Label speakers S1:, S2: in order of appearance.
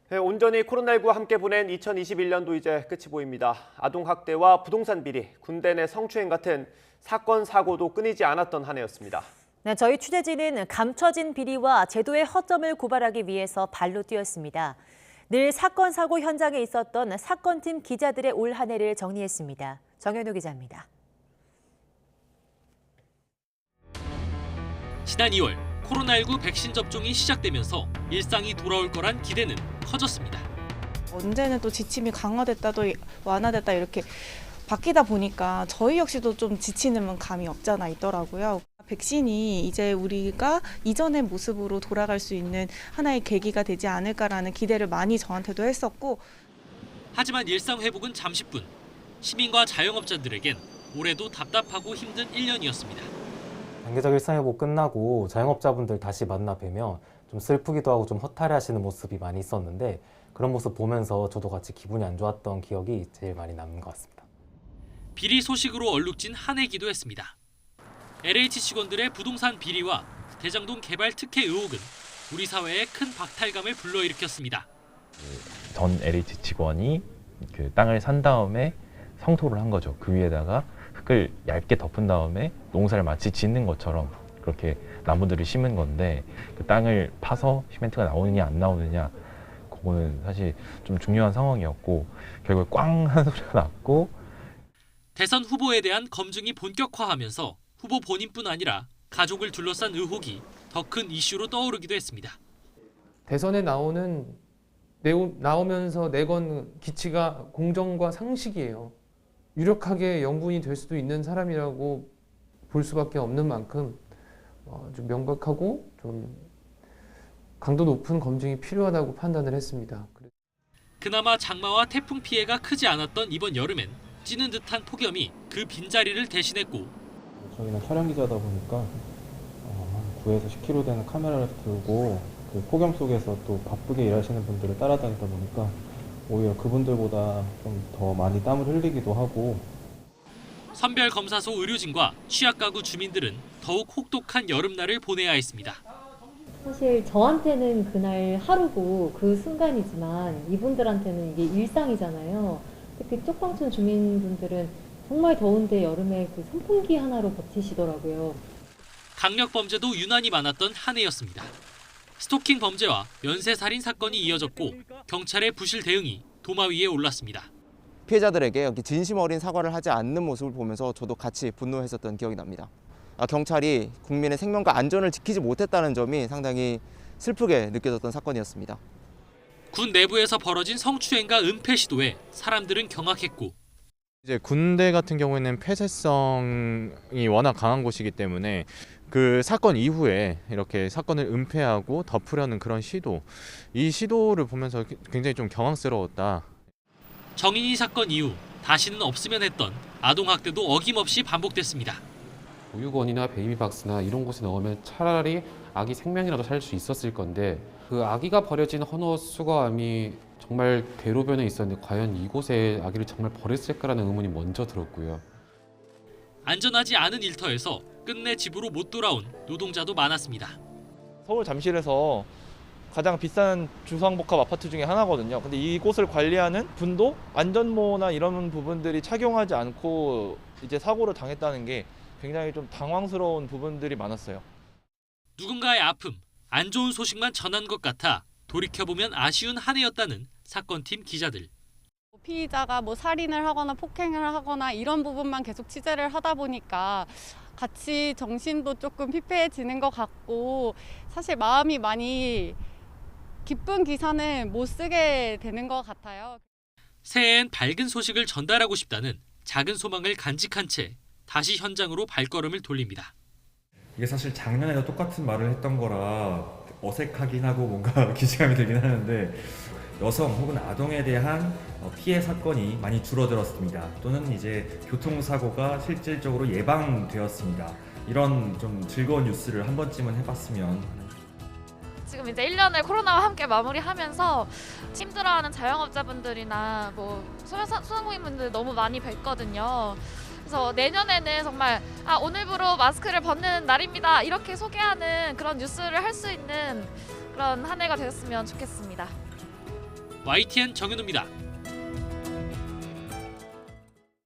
S1: 네, 온전히 코로나19와 함께 보낸 2021년도 이제 끝이 보입니다. 아동학대와 부동산 비리, 군대 내 성추행 같은 사건, 사고도 끊이지 않았던 한 해였습니다.
S2: 네, 저희 취재진은 감춰진 비리와 제도의 허점을 고발하기 위해서 발로 뛰었습니다. 늘 사건, 사고 현장에 있었던 사건팀 기자들의 올 한 해를 정리했습니다. 정현우 기자입니다.
S3: 지난 2월 코로나19 백신 접종이 시작되면서 일상이 돌아올 거란 기대는 커졌습니다.
S4: 언제는 또 지침이 강화됐다 또 완화됐다 이렇게 바뀌다 보니까 저희 역시도 좀 지치는 감이 없잖아 있더라고요. 백신이 이제 우리가 이전의 모습으로 돌아갈 수 있는 하나의 계기가 되지 않을까라는 기대를 많이 저한테도 했었고.
S3: 하지만 일상 회복은 잠시뿐. 시민과 자영업자들에겐 올해도 답답하고 힘든 1년이었습니다.
S5: 단계적 일상회복 끝나고 자영업자분들 다시 만나 뵈면 좀 슬프기도 하고 좀 허탈해하시는 모습이 많이 있었는데 그런 모습 보면서 저도 같이 기분이 안 좋았던 기억이 제일 많이 남는 것 같습니다.
S3: 비리 소식으로 얼룩진 한 해기도 했습니다. LH 직원들의 부동산 비리와 대장동 개발 특혜 의혹은 우리 사회에 큰 박탈감을 불러일으켰습니다.
S6: 전 LH 직원이 그 땅을 산 다음에 성토를 한 거죠. 그 위에다가 흙을 얇게 덮은 다음에 농사를 마치 짓는 것처럼 그렇게 나무들을 심은 건데 그 땅을 파서 시멘트가 나오느냐 안 나오느냐 그거는 사실 좀 중요한 상황이었고 결국에 꽝 하는 소리가 났고.
S3: 대선 후보에 대한 검증이 본격화하면서 후보 본인뿐 아니라 가족을 둘러싼 의혹이 더 큰 이슈로 떠오르기도 했습니다.
S7: 대선에 나오면서 내건 기치가 공정과 상식이에요. 유력하게 영부인이 될 수도 있는 사람이라고 볼 수밖에 없는 만큼 좀 명백하고 좀 강도 높은 검증이 필요하다고 판단을 했습니다.
S3: 그나마 장마와 태풍 피해가 크지 않았던 이번 여름엔 찌는 듯한 폭염이 그 빈자리를 대신했고
S8: 저희는 촬영 기자다 보니까 9에서 10kg 되는 카메라를 들고 그 폭염 속에서 또 바쁘게 일하시는 분들을 따라다니다 보니까 오히려 그분들보다 좀 더 많이 땀을 흘리기도 하고.
S3: 선별검사소 의료진과 취약가구 주민들은 더욱 혹독한 여름날을 보내야 했습니다.
S9: 사실 저한테는 그날 하루고 그 순간이지만 이분들한테는 이게 일상이잖아요. 특히 쪽방촌 주민분들은 정말 더운데 여름에 그 선풍기 하나로 버티시더라고요.
S3: 강력범죄도 유난히 많았던 한 해였습니다. 스토킹 범죄와 연쇄살인 사건이 이어졌고 경찰의 부실 대응이 도마 위에 올랐습니다.
S10: 피해자들에게 이렇게 진심 어린 사과를 하지 않는 모습을 보면서 저도 같이 분노했었던 기억이 납니다. 경찰이 국민의 생명과 안전을 지키지 못했다는 점이 상당히 슬프게 느껴졌던 사건이었습니다.
S3: 군 내부에서 벌어진 성추행과 은폐 시도에 사람들은 경악했고
S11: 이제 군대 같은 경우에는 폐쇄성이 워낙 강한 곳이기 때문에 그 사건 이후에 이렇게 사건을 은폐하고 덮으려는 그런 시도, 이 시도를 보면서 굉장히 좀 경황스러웠다.
S3: 정인이 사건 이후 다시는 없으면 했던 아동학대도 어김없이 반복됐습니다.
S12: 보육원이나 베이비박스나 이런 곳에 넣으면 차라리 아기 생명이라도 살 수 있었을 건데 그 아기가 버려진 헌옷 수거함이 정말 대로변에 있었는데 과연 이곳에 아기를 정말 버렸을까라는 의문이 먼저 들었고요.
S3: 안전하지 않은 일터에서 끝내 집으로 못 돌아온 노동자도 많았습니다.
S13: 서울 잠실에서 가장 비싼 주상복합 아파트 중에 하나거든요. 근데 이곳을 관리하는 분도 안전모나 이런 부분들이 착용하지 않고 이제 사고를 당했다는 게 굉장히 좀 당황스러운 부분들이 많았어요.
S3: 누군가의 아픔, 안 좋은 소식만 전한 것 같아 돌이켜보면 아쉬운 한 해였다는 사건팀 기자들.
S14: 피의자가 살인을 하거나 폭행을 하거나 이런 부분만 계속 취재를 하다 보니까 같이 정신도 조금 피폐해지는 것 같고 사실 마음이 많이 기쁜 기사는 못 쓰게 되는 것 같아요.
S3: 새해엔 밝은 소식을 전달하고 싶다는 작은 소망을 간직한 채 다시 현장으로 발걸음을 돌립니다.
S15: 이게 사실 작년에도 똑같은 말을 했던 거라 어색하긴 하고 뭔가 기대감이 들긴 하는데 여성 혹은 아동에 대한 피해 사건이 많이 줄어들었습니다. 또는 이제 교통사고가 실질적으로 예방되었습니다. 이런 좀 즐거운 뉴스를 한 번쯤은 해봤으면.
S16: 지금 이제 1년을 코로나와 함께 마무리하면서 힘들어하는 자영업자분들이나 소상공인분들 너무 많이 뵀거든요. 그래서 내년에는 정말 오늘부로 마스크를 벗는 날입니다. 이렇게 소개하는 그런 뉴스를 할 수 있는 그런 한 해가 되었으면 좋겠습니다.
S3: YTN 정현우입니다.